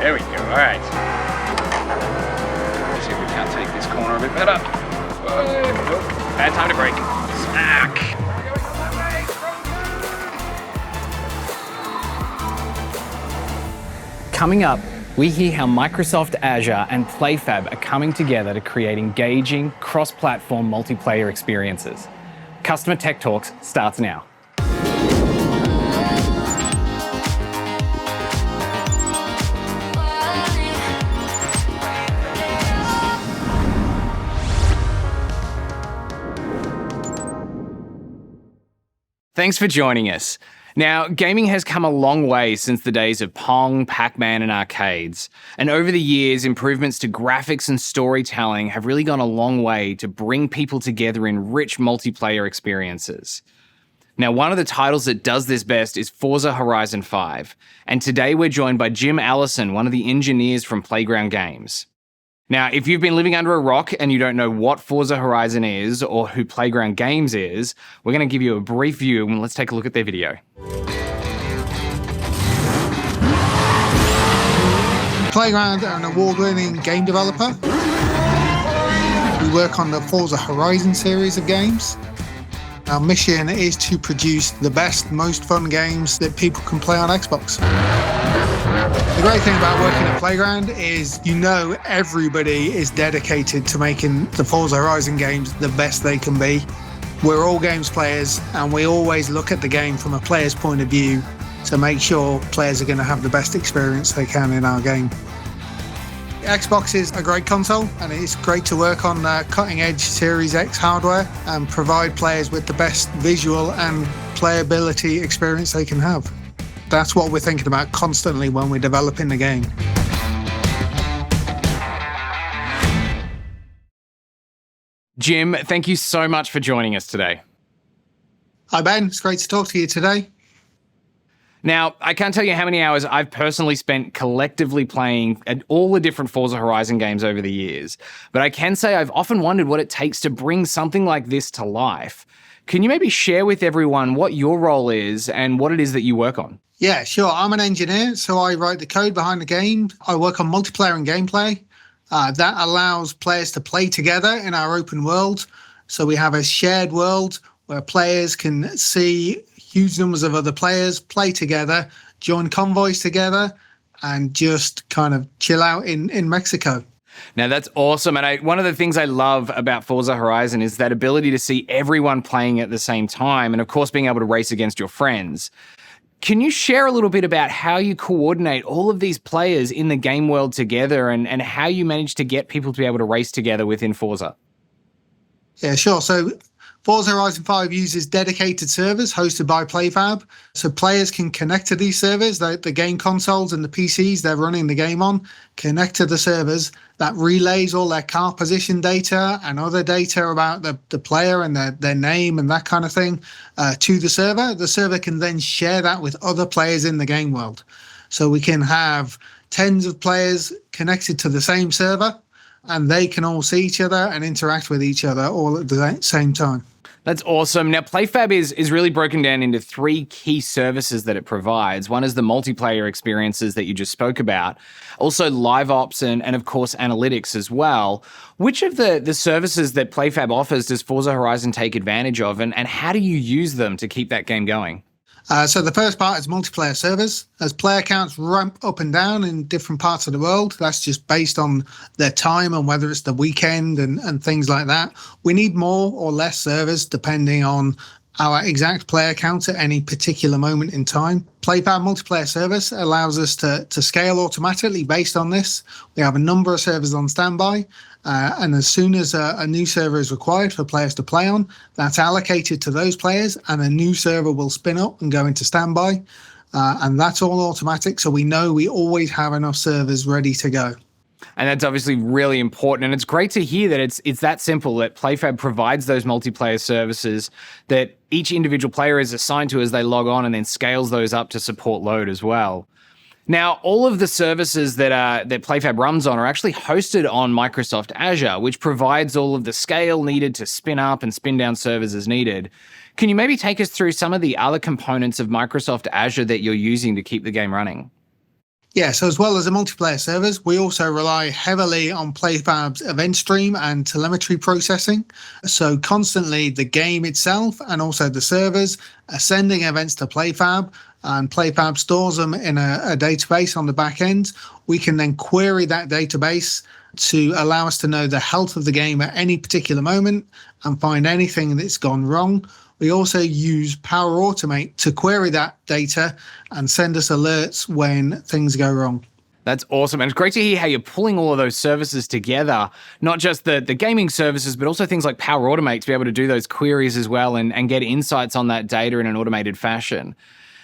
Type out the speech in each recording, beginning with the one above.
There we go. All right. Let's see if we can't take this corner a bit better. Nope. Bad time to brake. Smack. Coming up, we hear how Microsoft Azure and PlayFab are coming together to create engaging, cross-platform multiplayer experiences. Customer Tech Talks starts now. Thanks for joining us. Now, gaming has come a long way since the days of Pong, Pac-Man, and arcades. And over the years, improvements to graphics and storytelling have really gone a long way to bring people together in rich multiplayer experiences. Now, one of the titles that does this best is Forza Horizon 5. And today we're joined by Allison, one of the engineers from Playground Games. Now, if you've been living under a rock and you don't know what Forza Horizon is or who Playground Games is, we're going to give you a brief view and let's take a look at their video. Playground are an award-winning game developer. We work on the Forza Horizon series of games. Our mission is to produce the best, most fun games that people can play on Xbox. The great thing about working at Playground is everybody is dedicated to making the Forza Horizon games the best they can be. We're all games players and we always look at the game from a player's point of view to make sure players are going to have the best experience they can in our game. Xbox is a great console and it's great to work on cutting-edge Series X hardware and provide players with the best visual and playability experience they can have. That's what we're thinking about constantly when we're developing the game. Jim, thank you so much for joining us today. Hi Ben, it's great to talk to you today. Now, I can't tell you how many hours I've personally spent collectively playing all the different Forza Horizon games over the years, but I can say I've often wondered what it takes to bring something like this to life. Can you maybe share with everyone what your role is and what it is that you work on? Yeah, sure. I'm an engineer, so I write the code behind the game. I work on multiplayer and gameplay. That allows players to play together in our open world. So we have a shared world where players can see huge numbers of other players, play together, join convoys together, and just kind of chill out in Mexico. Now, that's awesome. And one of the things I love about Forza Horizon is that ability to see everyone playing at the same time and, of course, being able to race against your friends. Can you share a little bit about how you coordinate all of these players in the game world together and how you manage to get people to be able to race together within Forza? Yeah, sure. So Forza Horizon 5 uses dedicated servers hosted by PlayFab. So players can connect to these servers, the game consoles and the PCs they're running the game on, connect to the servers. That relays all their car position data and other data about the player and their name and that kind of thing to the server. The server can then share that with other players in the game world. So we can have tens of players connected to the same server and they can all see each other and interact with each other all at the same time. That's awesome. Now, PlayFab is really broken down into three key services that it provides. One is the multiplayer experiences that you just spoke about, also live ops and of course, analytics as well. Which of the services that PlayFab offers does Forza Horizon take advantage of, and how do you use them to keep that game going? So the first part is multiplayer servers. As player counts ramp up and down in different parts of the world, that's just based on their time and whether it's the weekend and things like that. We need more or less servers depending on our exact player count at any particular moment in time. PlayFab multiplayer service allows us to scale automatically based on this. We have a number of servers on standby. And as soon as a new server is required for players to play on, that's allocated to those players and a new server will spin up and go into standby. And that's all automatic. So we know we always have enough servers ready to go. And that's obviously really important. And it's great to hear that it's that simple, that PlayFab provides those multiplayer services that each individual player is assigned to as they log on and then scales those up to support load as well. Now, all of the services that PlayFab runs on are actually hosted on Microsoft Azure, which provides all of the scale needed to spin up and spin down servers as needed. Can you maybe take us through some of the other components of Microsoft Azure that you're using to keep the game running? Yeah, so as well as the multiplayer servers, we also rely heavily on PlayFab's event stream and telemetry processing. So constantly the game itself and also the servers are sending events to PlayFab, and PlayFab stores them in a database on the back end. We can then query that database to allow us to know the health of the game at any particular moment and find anything that's gone wrong. We also use Power Automate to query that data and send us alerts when things go wrong. That's awesome. And it's great to hear how you're pulling all of those services together, not just the gaming services, but also things like Power Automate to be able to do those queries as well and get insights on that data in an automated fashion.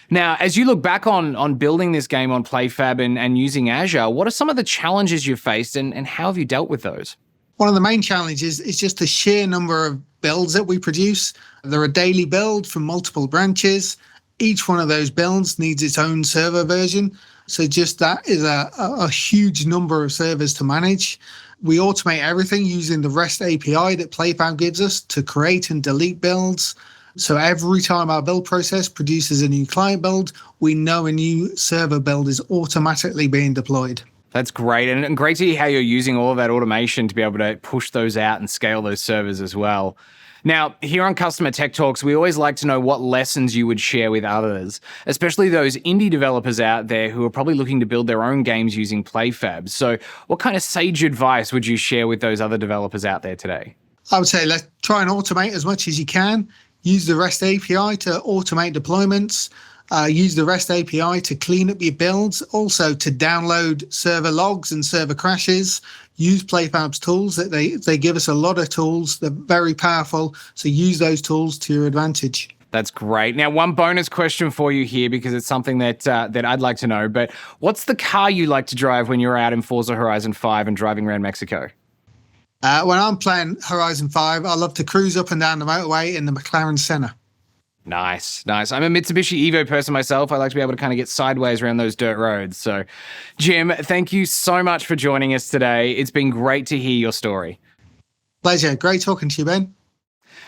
Now, as you look back on building this game on PlayFab and using Azure, what are some of the challenges you've faced and how have you dealt with those? One of the main challenges is just the sheer number of builds that we produce. They're a daily build from multiple branches. Each one of those builds needs its own server version. So just that is a huge number of servers to manage. We automate everything using the REST API that PlayFab gives us to create and delete builds. So every time our build process produces a new client build, we know a new server build is automatically being deployed. That's great. And great to hear how you're using all of that automation to be able to push those out and scale those servers as well. Now, here on Customer Tech Talks, we always like to know what lessons you would share with others, especially those indie developers out there who are probably looking to build their own games using PlayFab. So what kind of sage advice would you share with those other developers out there today? I would say let's try and automate as much as you can. Use the REST API to automate deployments. Use the REST API to clean up your builds, also to download server logs and server crashes. Use PlayFab's tools. That they give us a lot of tools. They're very powerful, so use those tools to your advantage. That's great. Now, one bonus question for you here, because it's something that I'd like to know, but what's the car you like to drive when you're out in Forza Horizon 5 and driving around Mexico? When I'm playing Horizon 5, I love to cruise up and down the motorway in the McLaren Senna. Nice. I'm a Mitsubishi Evo person myself. I like to be able to kind of get sideways around those dirt roads. So, Jim, thank you so much for joining us today. It's been great to hear your story. Pleasure. Great talking to you, Ben.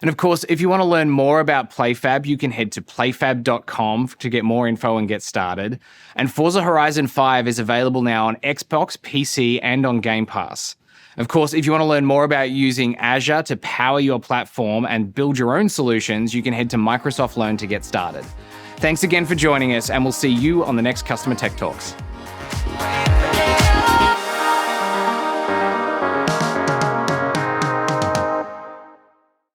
And of course, if you want to learn more about PlayFab, you can head to playfab.com to get more info and get started. And Forza Horizon 5 is available now on Xbox, PC, and on Game Pass. Of course, if you want to learn more about using Azure to power your platform and build your own solutions, you can head to Microsoft Learn to get started. Thanks again for joining us, and we'll see you on the next Customer Tech Talks.